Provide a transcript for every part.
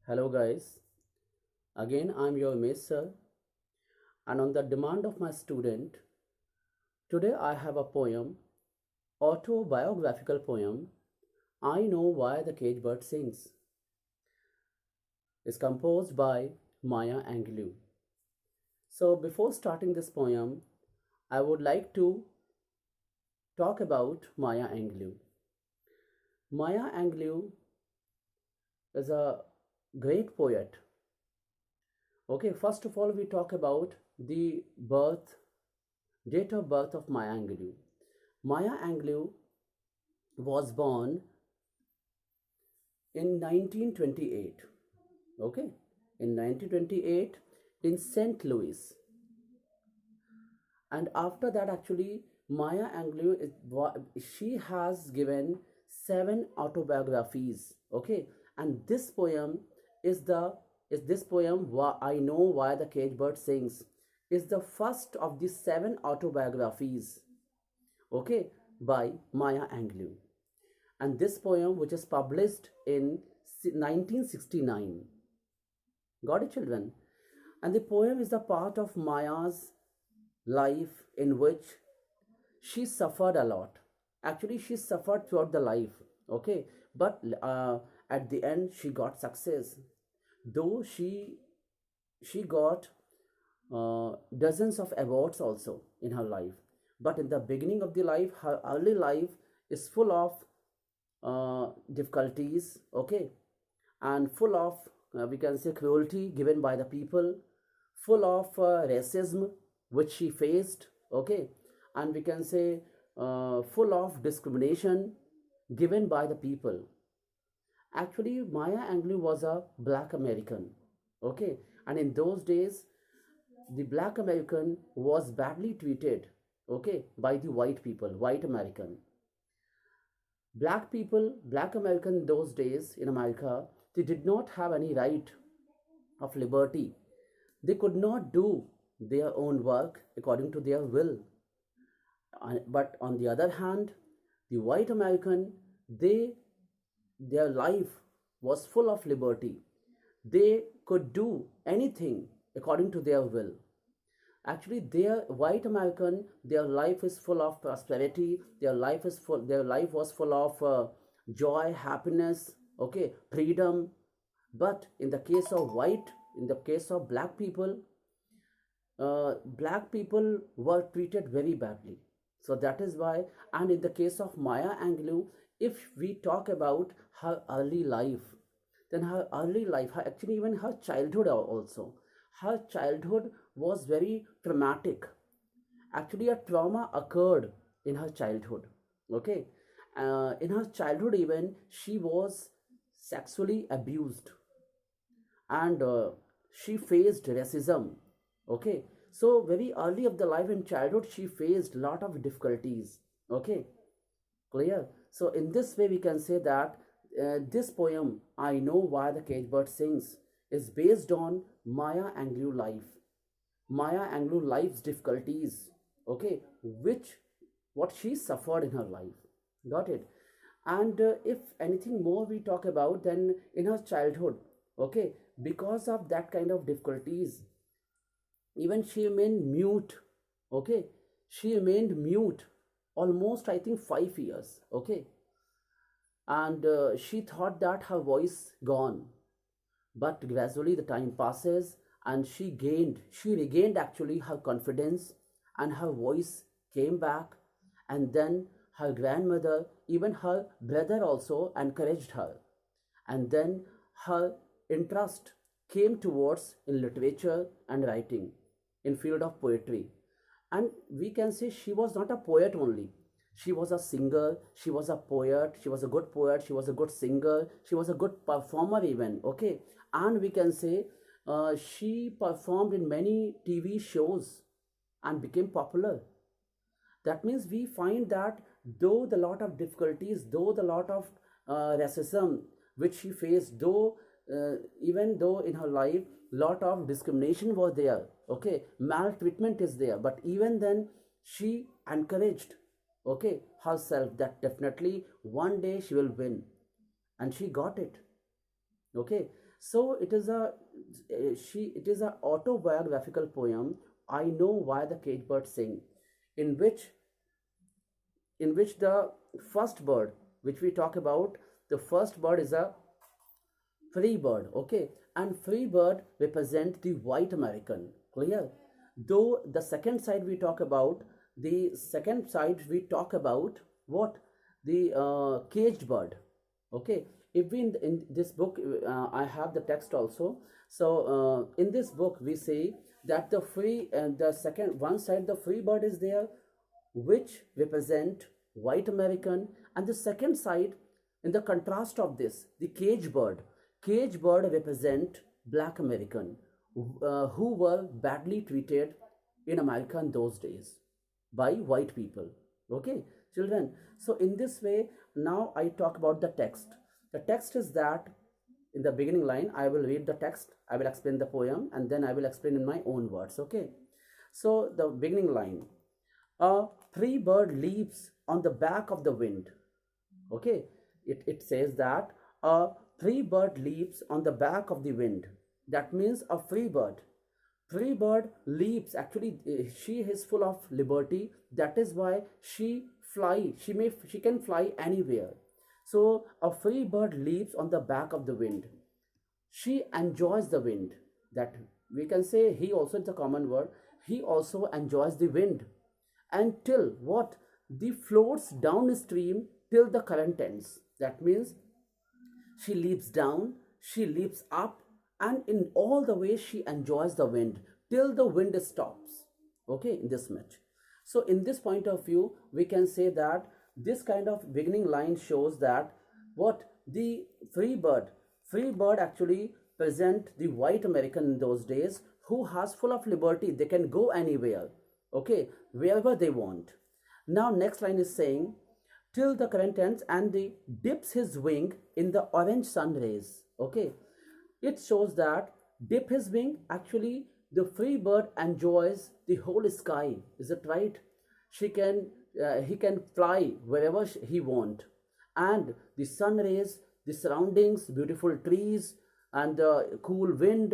Hello guys, again I'm your Miss Sir, and on the demand of my student, today I have a poem, autobiographical poem, I Know Why the Cage Bird Sings. It's composed by Maya Angelou. So before starting this poem, I would like to talk about Maya Angelou. Maya Angelou is a great poet. Okay, first of all, we talk about the date of birth of Maya Angelou. Maya Angelou was born in 1928. Okay, in 1928 in St. Louis. And after that, actually, Maya Angelou she has given seven autobiographies. Okay, and this poem is the is this poem I Know Why the Cage Bird Sings is the first of the seven autobiographies. Okay, by Maya Angelou, and this poem which is published in 1969. Got it, children? And the poem is a part of Maya's life in which she suffered a lot. Actually, she suffered throughout the life. Okay, but at the end she got success. Though she got dozens of awards also in her life, but in the beginning of the life, her early life is full of difficulties. Okay, and full of we can say cruelty given by the people, full of racism which she faced. Okay, and we can say full of discrimination given by the people. Actually, Maya Angelou was a black American. Okay, and in those days the black American was badly treated, okay, by the white people, white American. Black people, black American in those days in America, they did not have any right of liberty. They could not do their own work according to their will. But on the other hand, the white American, they their life was full of liberty. They could do anything according to their will. Actually, their white American, their life is full of prosperity. Their life was full of joy, happiness, okay, freedom. But in the case of in the case of black people were treated very badly. So that is why, and in the case of Maya Angelou, if we talk about her early life, then her early life, actually even her childhood also, her childhood was very traumatic. Actually, a trauma occurred in her childhood. Okay, in her childhood even she was sexually abused, and she faced racism. Okay, so very early of the life in childhood she faced lot of difficulties. Okay, clear? So in this way we can say that this poem I Know Why the Cage Bird Sings is based on Maya Angelou life, Maya Angelou life's difficulties. Okay, which what she suffered in her life. Got it? And if anything more we talk about, then in her childhood, okay, because of that kind of difficulties, even she remained mute. Okay, she remained mute almost, I think, 5 years. Okay, and she thought that her voice gone, but gradually the time passes and she regained actually her confidence, and her voice came back. And then her grandmother, even her brother also encouraged her. And then her interest came towards in literature and writing, in field of poetry. And we can say she was not a poet only, she was a singer, she was a poet, she was a good poet, she was a good singer, she was a good performer even. Okay, and we can say she performed in many TV shows and became popular. That means we find that though the lot of difficulties, though the lot of racism which she faced, though even though in her life lot of discrimination was there, okay, maltreatment is there, but even then she encouraged, okay, herself that definitely one day she will win, and she got it. Okay, So it is a it is a autobiographical poem, I Know Why the Cage Bird Sing, in which the first bird which we talk about, the first bird is a free bird, okay, and free bird represent the white American, clear. Though the second side we talk about, the second side we talk about what, the caged bird, okay. If we in this book, I have the text also. So in this book we say that the free and the second one side, the free bird is there, which represent white American, and the second side, in the contrast of this, the cage bird represent black American, who were badly treated in America in those days by white people. Okay, children. So in this way, now I talk about the text. The text is that in the beginning line, I will read the text, I will explain the poem, and then I will explain in my own words. Okay. So the beginning line, a free bird leaps on the back of the wind. Okay, it says that a free bird leaps on the back of the wind. That means a free bird leaps, actually she is full of liberty, that is why she can fly anywhere. So a free bird leaps on the back of the wind, she enjoys the wind. That we can say, he also, it's a common word, he also enjoys the wind until what, the floats downstream till the current ends. That means she leaps down, she leaps up, and in all the ways she enjoys the wind till the wind stops. Okay, in this much. So in this point of view, we can say that this kind of beginning line shows that what, the free bird actually present the white American in those days, who has full of liberty, they can go anywhere, okay, wherever they want. Now next line is saying, till the current ends, and the dips his wing in the orange sun rays. Okay, it shows that dip his wing, actually the free bird enjoys the whole sky, is it right? She can he can fly wherever he want, and the sun rays, the surroundings, beautiful trees, and the cool wind.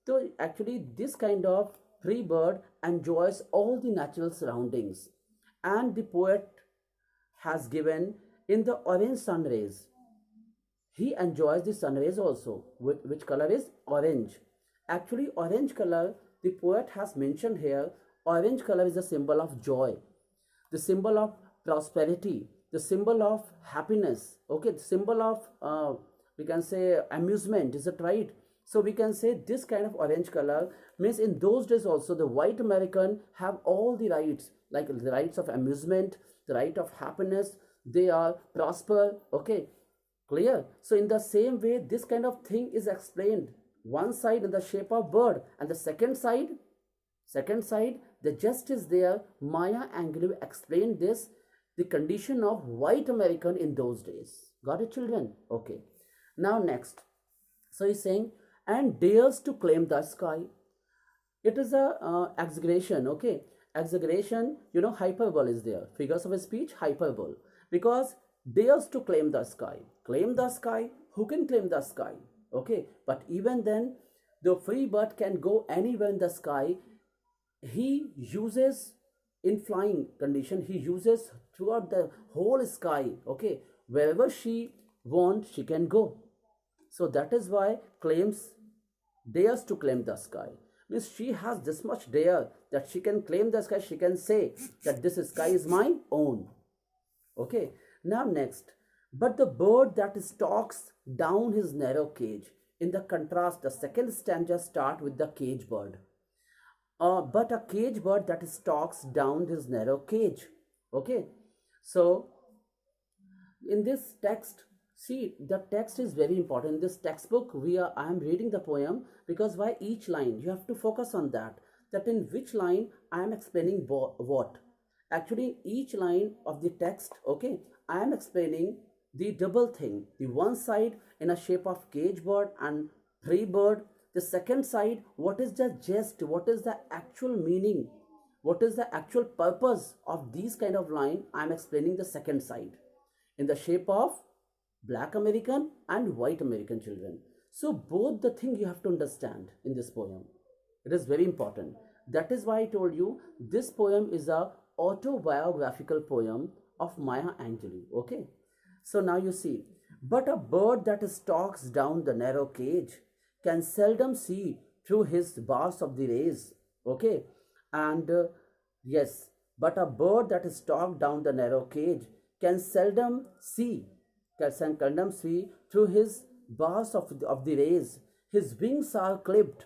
So actually this kind of free bird enjoys all the natural surroundings. And the poet has given in the orange sun rays, he enjoys the sun rays also. Which color is orange? Actually orange color, the poet has mentioned here, orange color is a symbol of joy, the symbol of prosperity, the symbol of happiness, okay, the symbol of we can say amusement, is it right? So we can say this kind of orange color means in those days also the white American have all the rights, like the rights of amusement, the right of happiness, they are prosper, okay, clear. So in the same way, this kind of thing is explained, one side in the shape of bird, and the second side, the just is there. Maya Angelou explained this, the condition of white American in those days. Got it, children? Okay. Now next, so he's saying, and dares to claim the sky. It is a exaggeration, okay. Exaggeration, hyperbole is there, figures of speech, hyperbole, because dares to claim the sky. Claim the sky, who can claim the sky? Okay, but even then, the free bird can go anywhere in the sky. He uses, in flying condition, he uses throughout the whole sky, okay, wherever she wants, she can go. So that is why dares to claim the sky, means she has this much dare that she can claim the sky, she can say that this sky is my own. Okay, now next, but the bird that stalks down his narrow cage. In the contrast, the second stanza start with the cage bird. But a cage bird that stalks down his narrow cage. Okay, so in this text, see, the text is very important. In this textbook, I am reading the poem, because why each line you have to focus on that in which line I am explaining what. Actually each line of the text, okay, I am explaining the double thing, the one side in a shape of cage bird and free bird, the second side, what is the gist, what is the actual meaning, what is the actual purpose of these kind of line. I am explaining the second side in the shape of black American and white American, children. So both the thing you have to understand in this poem. It is very important. That is why I told you this poem is a autobiographical poem of Maya Angelou. Okay. So now you see, but a bird that stalks down the narrow cage can seldom see through his bars of the rays. Okay. And yes, but a bird that stalks down the narrow cage can seldom see, can seldom see through his bars of the rays. His wings are clipped,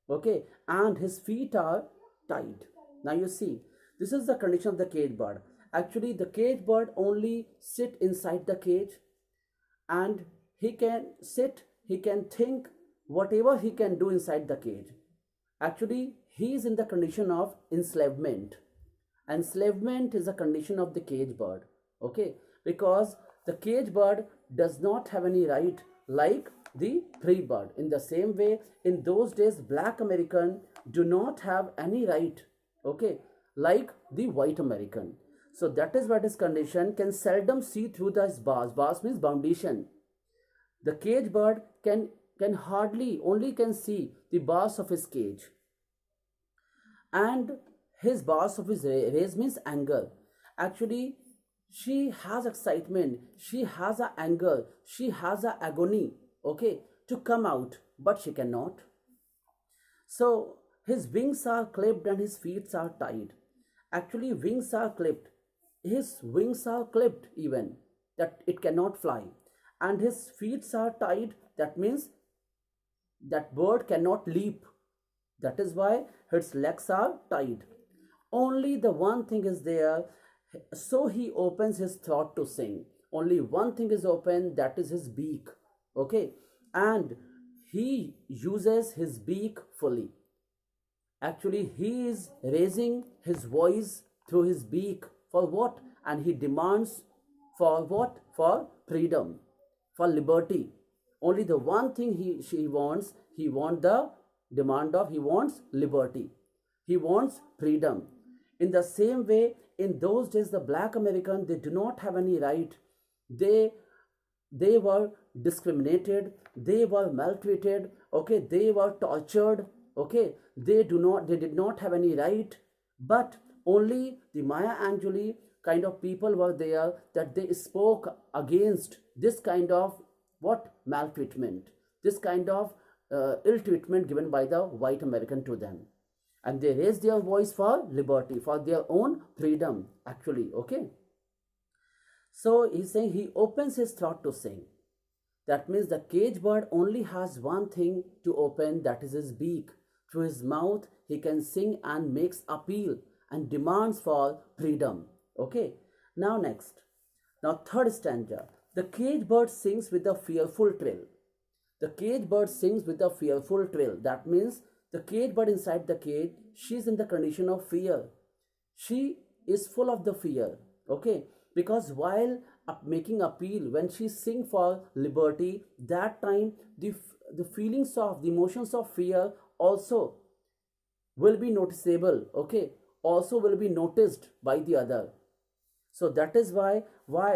okay, and his feet are tied. Now you see, this is the condition of the cage bird. Actually, the cage bird only sit inside the cage, and he can sit, he can think whatever he can do inside the cage. Actually, he is in the condition of enslavement. Enslavement is a condition of the cage bird, okay, because the cage bird does not have any right like the free bird. In the same way, in those days, black American do not have any right, okay, like the white American. So that is what his condition, can seldom see through the bars. Bars means foundation. The cage bird can hardly, only can see the bars of his cage, and his bars of his rays means anger. Actually, she has excitement, she has a anger, she has a agony, okay, to come out, but she cannot. So his wings are clipped and his feet are tied. Actually, wings are clipped. His wings are clipped even, that it cannot fly. And his feet are tied. That means that bird cannot leap. That is why its legs are tied. Only the one thing is there. So he opens his throat to sing. Only one thing is open, that is his beak. Okay. And he uses his beak fully. Actually, he is raising his voice through his beak. For what? And he demands for what? For freedom, for liberty. Only the one thing she wants, he wants the demand of, he wants liberty. He wants freedom. In the same way, in those days, the black American, they do not have any right. They they were discriminated, they were maltreated, okay, they were tortured, okay, they did not have any right. But only the Maya Angelou kind of people were there, that they spoke against this kind of what maltreatment, this kind of ill treatment given by the white American to them, and they raised their voice for liberty, for their own freedom, actually. Okay. So he's saying he opens his throat to sing. That means the cage bird only has one thing to open, that is his beak. Through his mouth, he can sing and makes appeal and demands for freedom. Okay. Now next. Now third stanza. The cage bird sings with a fearful trill. The cage bird sings with a fearful trill. That means the cage bird inside the cage, she's in the condition of fear. She is full of the fear. Okay. Because while making appeal, when she sing for liberty, that time the feelings of, the emotions of fear also will be noticeable, okay, also will be noticed by the other. So that is why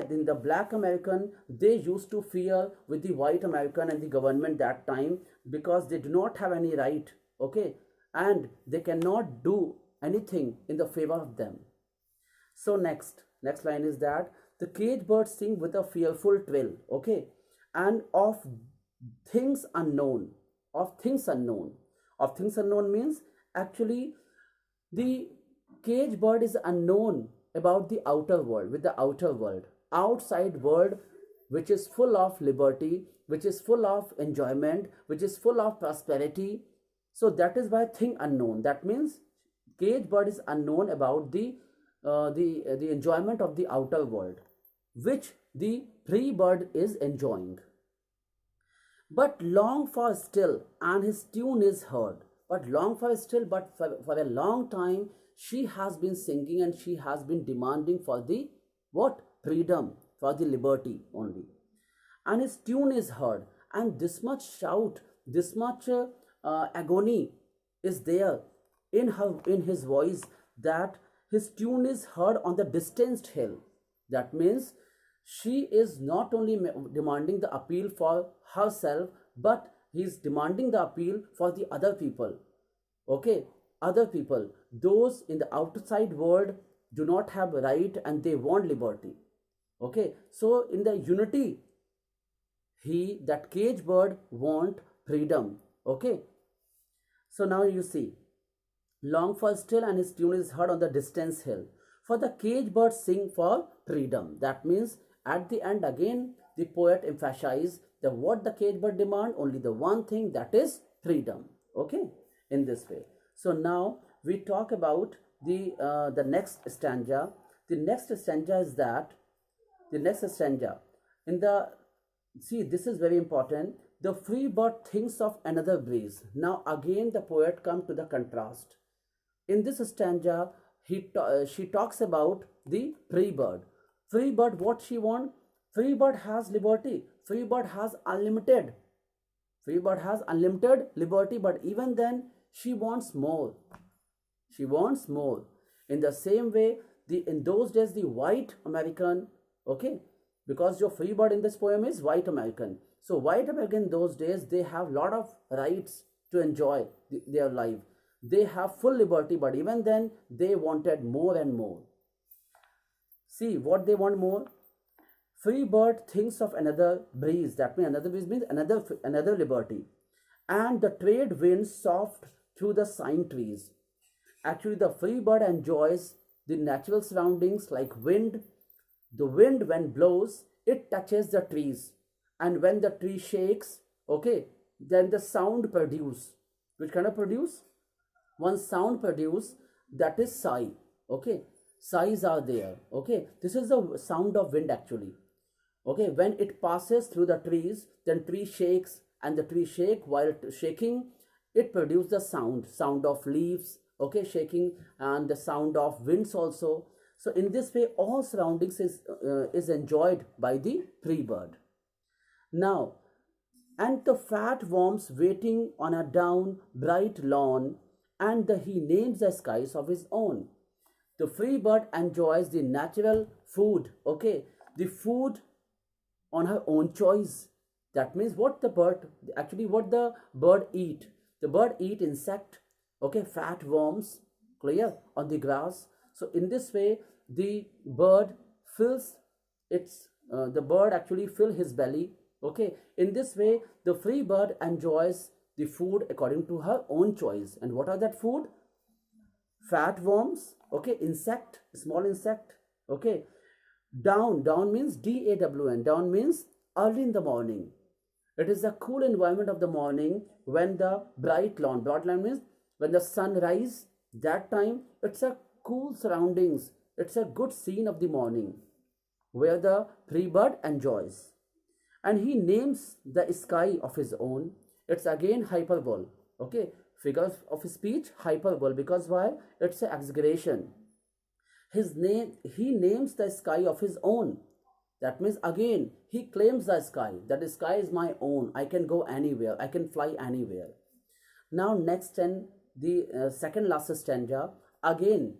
in the black American, they used to fear with the white American and the government that time, because they do not have any right, okay, and they cannot do anything in the favor of them. So next line is that the cage bird sing with a fearful trill, okay, and of things unknown, of things unknown. Of things unknown means actually the cage bird is unknown about the outer world, with the outer world, outside world, which is full of liberty, which is full of enjoyment, which is full of prosperity. So that is why thing unknown. That means cage bird is unknown about the enjoyment of the outer world, which the free bird is enjoying. But long for still, and his tune is heard. But long for still, but for a long time, she has been singing and she has been demanding for the what? Freedom, for the liberty only. And his tune is heard, and this much shout, this much agony is there in his voice, that his tune is heard on the distant hill. That means she is not only demanding the appeal for herself, but he's demanding the appeal for the other people. Okay, other people, those in the outside world do not have right and they want liberty. Okay, so in the unity, that cage bird want freedom. Okay, so now you see, long fall still and his tune is heard on the distant hill. For the cage birds sing for freedom. That means at the end again the poet emphasizes that what the cage bird demand, only the one thing, that is freedom. Okay, in this way. So now we talk about the next stanza. The next stanza is that the next stanza in the, see, this is very important. The free bird thinks of another breeze. Now again the poet comes to the contrast. In this stanza, she talks about the free bird. Free bird, what she want? Free bird has liberty. Free bird has unlimited. Free bird has unlimited liberty, but even then, she wants more. She wants more. In the same way, in those days, the white American, okay, because your free bird in this poem is white American. So white American in those days, they have lot of rights to enjoy their life. They have full liberty, but even then they wanted more and more. See what they want more. Free bird thinks of another breeze. That means another breeze means another liberty. And the trade winds soft through the pine trees. Actually, the free bird enjoys the natural surroundings like wind. The wind when blows, it touches the trees. And when the tree shakes, okay, then the sound produce. Which kind of produce? One sound produce, that is sigh. Okay, sighs are there. Okay, this is the sound of wind actually. Okay, when it passes through the trees, then tree shakes, and the tree shake. While shaking, it produces the sound of leaves, okay, shaking, and the sound of winds also. So in this way, all surroundings is enjoyed by the free bird. Now, and the fat worms waiting on a down bright lawn, and he names the skies of his own. The free bird enjoys the natural food, okay, the food on her own choice. That means what the bird, actually what the bird eat. The bird eat insect, okay, fat worms, clear, on the grass. So in this way, the bird fills the bird actually fill his belly, okay. In this way, the free bird enjoys the food according to her own choice. And what are that food? Fat worms, okay, insect, small insect, okay. Down means DAWN. Down means early in the morning. It is the cool environment of the morning when the bright lawn. Bright lawn means when the sun rises. That time it's a cool surroundings. It's a good scene of the morning where the free bird enjoys. And he names the sky of his own. It's again hyperbole. Okay, figure of speech, hyperbole, because why? It's an exaggeration. He names the sky of his own. That means again he claims the sky, that the sky is my own. I can go anywhere, I can fly anywhere. Now next, and the second last stanza, again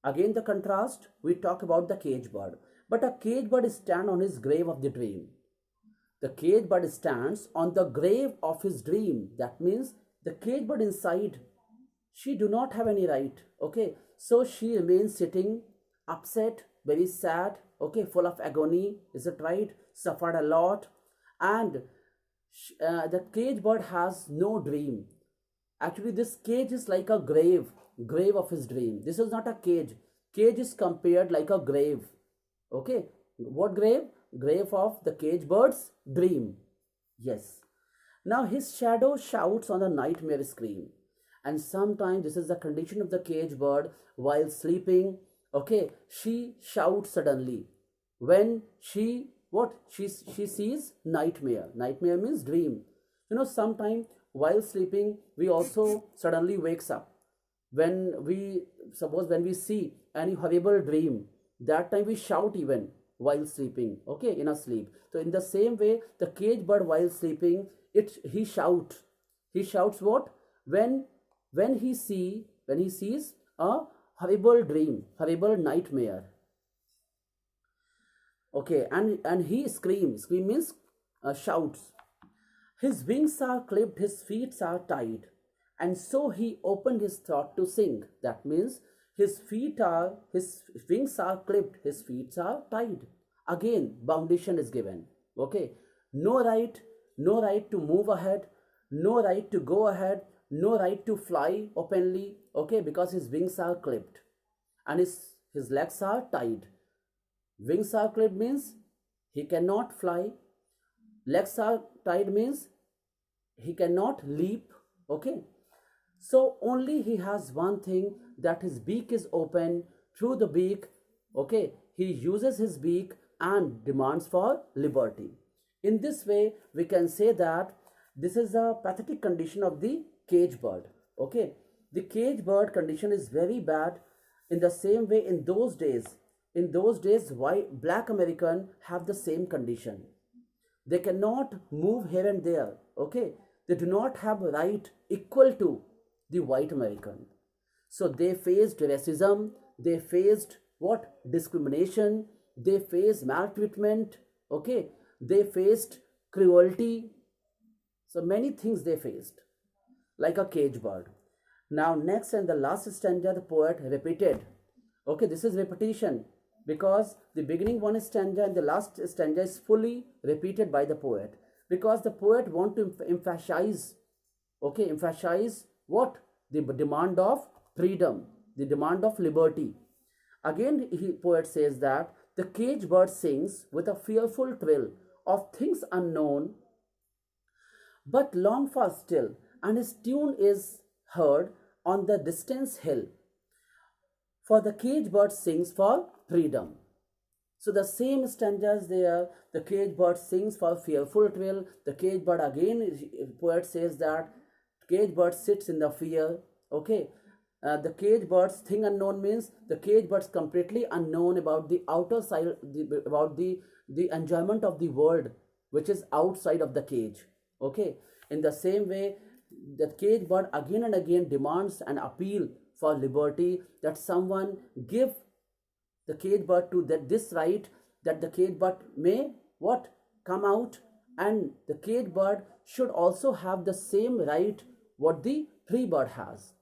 the contrast. We talk about the cage bird. But a cage bird stands on his grave of the dream. The cage bird stands on the grave of his dream. That means the cage bird inside, she do not have any right. Okay, so she remains sitting, upset, very sad, okay, full of agony. Is it right? Suffered a lot. And the cage bird has no dream. Actually, this cage is like a grave of his dream. This is not a cage. Cage is compared like a grave. Okay, what grave? Grave of the cage bird's dream. Yes. Now his shadow shouts on the nightmare scream. And sometimes this is the condition of the cage bird while sleeping. Okay, she shouts suddenly when she sees nightmare. Nightmare means dream. Sometimes while sleeping we also suddenly wakes up. When we see any horrible dream, that time we shout even while sleeping, okay, in a sleep. So in the same way, the cage bird while sleeping, he shouts what? When he sees a horrible dream, horrible nightmare. Okay, and he screams. Scream means shouts. His wings are clipped, his feet are tied, and so he opened his throat to sing. That means his wings are clipped, his feet are tied. Again, foundation is given. Okay, no right, no right to move ahead, no right to go ahead, no right to fly openly. Okay, because his wings are clipped and his legs are tied. Wings are clipped means he cannot fly. Legs are tied means he cannot leap. Okay, so only he has one thing, that his beak is open. Through the beak, okay, he uses his beak and demands for liberty. In this way we can say that this is a pathetic condition of the cage bird. Okay, the cage bird condition is very bad. In the same way, in those days white black American have the same condition. They cannot move here and there. Okay, they do not have right equal to the white American. So they faced racism, they faced what, discrimination, they faced maltreatment. Okay, they faced cruelty. So many things they faced, like a cage bird. Now next and the last stanza the poet repeated. Okay, this is repetition because the beginning one stanza and the last stanza is fully repeated by the poet, because the poet want to emphasize, okay, emphasize what, the demand of freedom, the demand of liberty. Again poet says that the cage bird sings with a fearful thrill of things unknown, but long far still, and his tune is heard on the distant hill. For the cage bird sings for freedom. So the same stanzas there. The cage bird sings for fearful thrill. The cage bird again, poet says that cage bird sits in the fear. Okay, the cage bird's thing unknown means the cage bird's completely unknown about the outer side, about the enjoyment of the world which is outside of the cage. Okay, in the same way, the cage bird again and again demands an appeal for liberty, that someone give the cage bird to that this right, that the cage bird may what, come out, and the cage bird should also have the same right what the free bird has.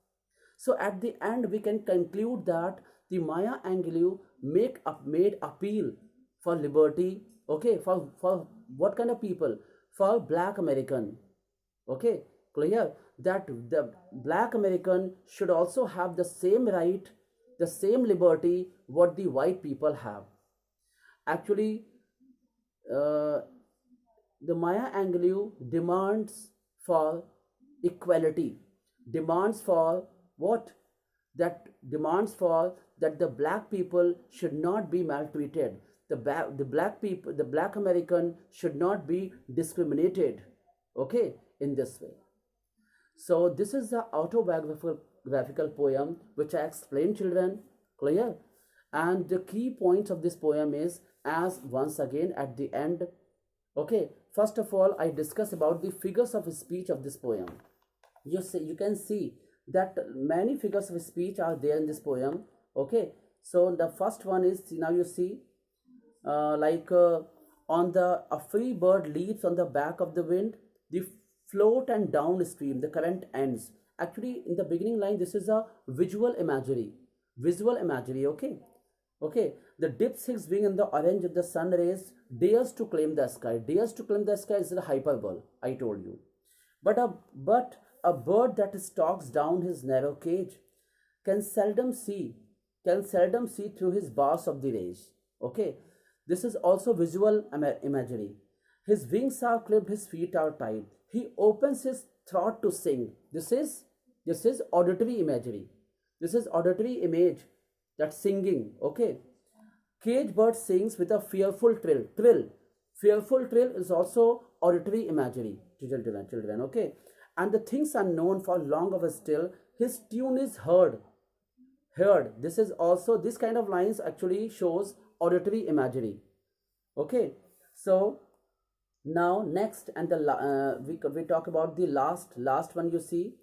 So at the end we can conclude that the Maya Angelou made appeal for liberty. Okay, for what kind of people? For black American. Okay, clear that the black American should also have the same right, the same liberty what the white people have. Actually, uh, the Maya Angelou demands for equality, demands for what, that demands for that the black people should not be maltreated, the black people, the black American should not be discriminated. Okay, in this way. So this is the autobiographical poem which I explained, children. Clear? And the key points of this poem is, as once again at the end. Okay, first of all I discuss about the figures of speech of this poem. You can see that many figures of speech are there in this poem. Okay, so the first one is, now you see, like on the a free bird leaps on the back of the wind, the float and downstream the current ends. Actually in the beginning line this is a visual imagery. Okay, okay, the dips his wing in the orange of the sun rays, dares to claim the sky. Dares to claim the sky is the hyperbole I told you. But a bird that stalks down his narrow cage can seldom see through his bars of the rays. Okay, this is also visual imagery. His wings are clipped, his feet are tied. He opens his throat to sing. This is auditory imagery. This is auditory image, that singing. Okay, cage bird sings with a fearful thrill. Fearful thrill is also auditory imagery, children. Okay, and the things unknown for long of a still, his tune is heard. This is also, this kind of lines actually shows auditory imagery. Okay, so now next and we talk about the last one. You see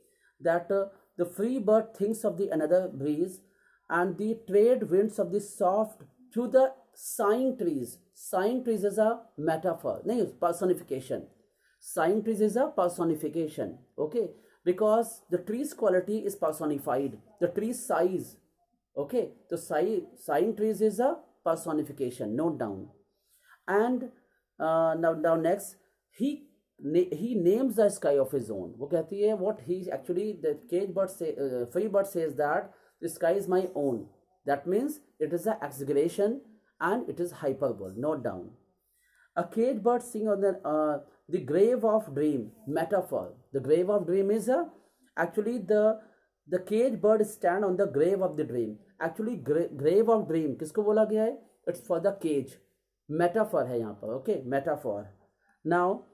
that the free bird thinks of the another breeze, and the trade winds of the soft through the sighing trees. Sighing trees is a metaphor, no, personification. Sighing trees is a personification, okay, because the tree's quality is personified, the tree's size, okay. So sighing trees is a personification, note down. And now next, he he names the sky of his own. वो कहती है what he actually, the cage bird say, free bird says that the sky is my own. That means it is an exaggeration and it is hyperbole. Note down. A cage bird sing on the grave of dream metaphor. The grave of dream is a actually the cage bird stand on the grave of the dream. Actually grave of dream किसको बोला गया है? It's for the cage. Metaphor है यहाँ पर. Okay, metaphor. Now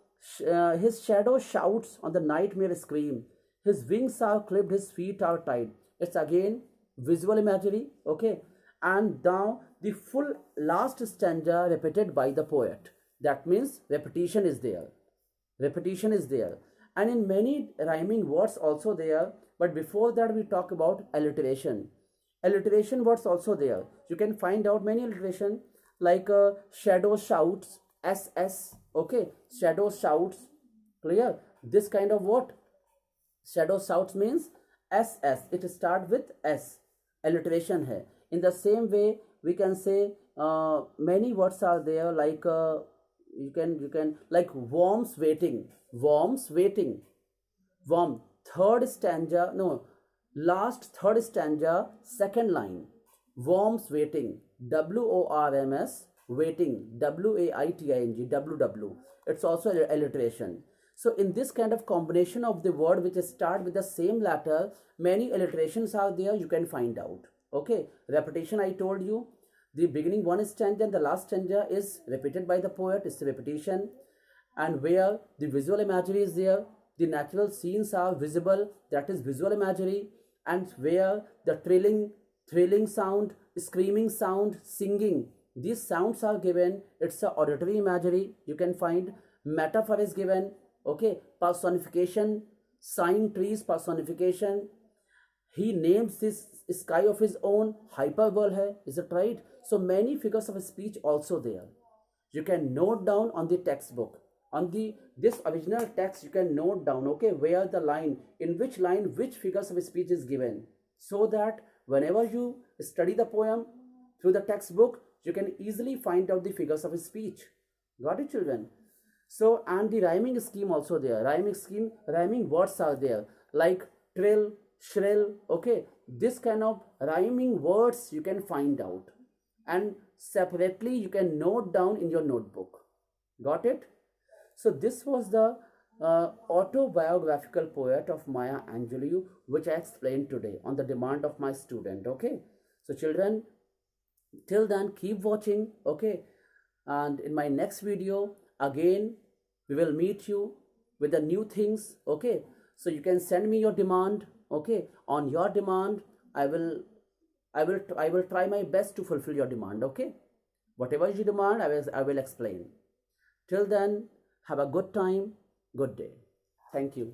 his shadow shouts on the nightmare scream. His wings are clipped, his feet are tied. It's again visual imagery, okay. And now the full last stanza repeated by the poet. That means repetition is there. Repetition is there. And in many rhyming words also there. But before that we talk about alliteration. Alliteration words also there. You can find out many alliteration like shadow shouts, SS, okay. Shadow shouts, clear? This kind of what? Shadow shouts means SS. It starts with S. Alliteration hai. In the same way, we can say many words are there like you can like worms waiting, worms waiting, worm. Third stanza, no, last third stanza, second line, worms waiting, WORMS waiting, WAITING, WW. It's also alliteration. So in this kind of combination of the word which start with the same letter, many alliterations are there, you can find out. Okay, repetition I told you. The beginning one stanza and the last stanza is repeated by the poet, it's repetition. And where the visual imagery is there, the natural scenes are visible, that is visual imagery. And where the thrilling sound, screaming sound, singing, these sounds are given, it's a auditory imagery, you can find. Metaphor is given, okay. Personification, sighing trees, personification. He names this sky of his own, hyperbole hai, is it right? So many figures of speech also there. You can note down on the textbook. On this original text you can note down, okay, where the line, in which line which figures of speech is given, so that whenever you study the poem through the textbook, you can easily find out the figures of speech. Got it, children? So, and the rhyming scheme also there. Rhyming scheme, rhyming words are there like trill, shrill, okay. This kind of rhyming words you can find out, and separately you can note down in your notebook. Got it? So this was the autobiographical poet of Maya Angelou, which I explained today on the demand of my student, okay. So children, till then keep watching, okay. And in my next video again we will meet you with the new things, okay. So you can send me your demand, okay. On your demand I will try my best to fulfill your demand, okay. Whatever you demand I will explain. Till then, have a good time, good day. Thank you.